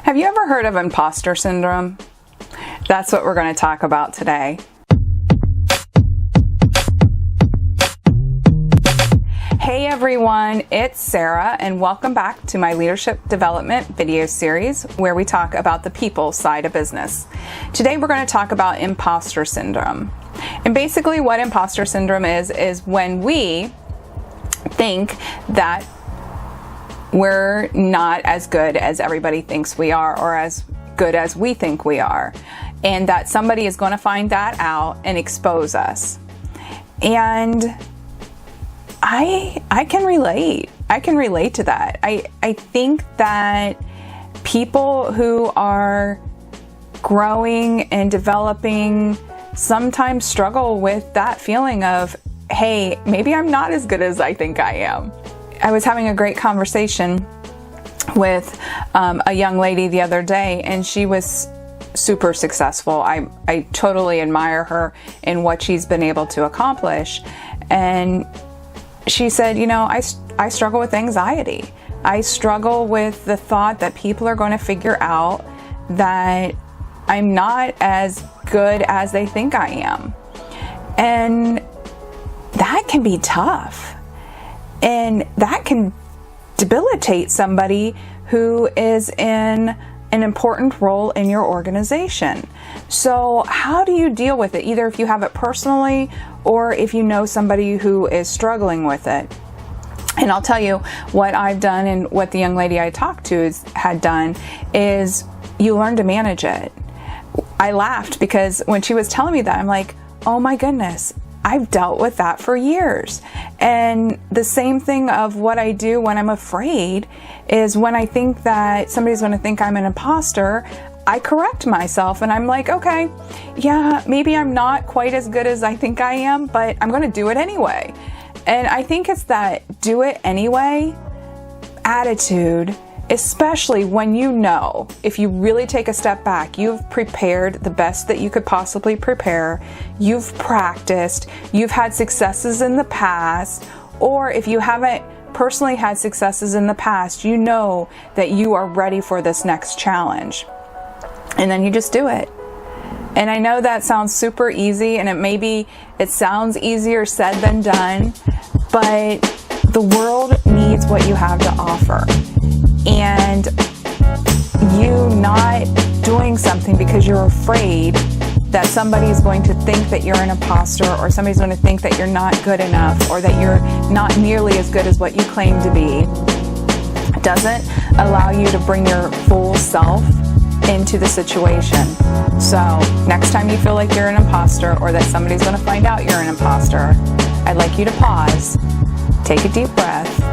Have you ever heard of imposter syndrome? That's what we're going to talk about today. Hey everyone, it's Sarah and welcome back to my leadership development video series where we talk about the people side of business. Today we're going to talk about imposter syndrome. And basically what imposter syndrome is when we think that we're not as good as everybody thinks we are, or as good as we think we are, and that somebody is going to find that out and expose us. And I can relate. I can relate to that. I think that people who are growing and developing sometimes struggle with that feeling of, hey, maybe I'm not as good as I think I am. I was having a great conversation with a young lady the other day, and she was super successful. I totally admire her in what she's been able to accomplish. And she said, you know, I struggle with anxiety. I struggle with the thought that people are going to figure out that I'm not as good as they think I am. And that can be tough. And that can debilitate somebody who is in an important role in your organization. So how do you deal with it? Either if you have it personally or if you know somebody who is struggling with it. And I'll tell you what I've done and what the young lady I talked to had done is you learn to manage it. I laughed because when she was telling me that, I'm like, oh my goodness, I've dealt with that for years. And the same thing of what I do when I'm afraid is when I think that somebody's going to think I'm an imposter, I correct myself and I'm like, okay, yeah, maybe I'm not quite as good as I think I am, but I'm going to do it anyway. And I think it's that do it anyway attitude, especially when you know, if you really take a step back, you've prepared the best that you could possibly prepare, you've practiced, you've had successes in the past, or if you haven't personally had successes in the past, you know that you are ready for this next challenge. And then you just do it. And I know that sounds super easy, and it sounds easier said than done, but the world needs what you have to offer. And you not doing something because you're afraid that somebody is going to think that you're an imposter, or somebody's going to think that you're not good enough, or that you're not nearly as good as what you claim to be, doesn't allow you to bring your full self into the situation. So next time you feel like you're an imposter, or that somebody's going to find out you're an imposter, I'd like you to pause, take a deep breath,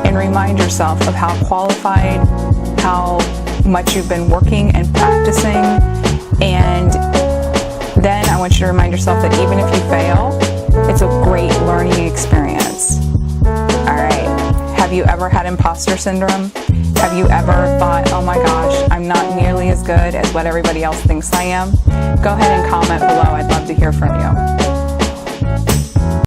and remind yourself of how qualified, how much you've been working and practicing. And then I want you to remind yourself that even if you fail, it's a great learning experience. All right. Have you ever had imposter syndrome? Have you ever thought, oh my gosh, I'm not nearly as good as what everybody else thinks I am? Go ahead and comment below. I'd love to hear from you.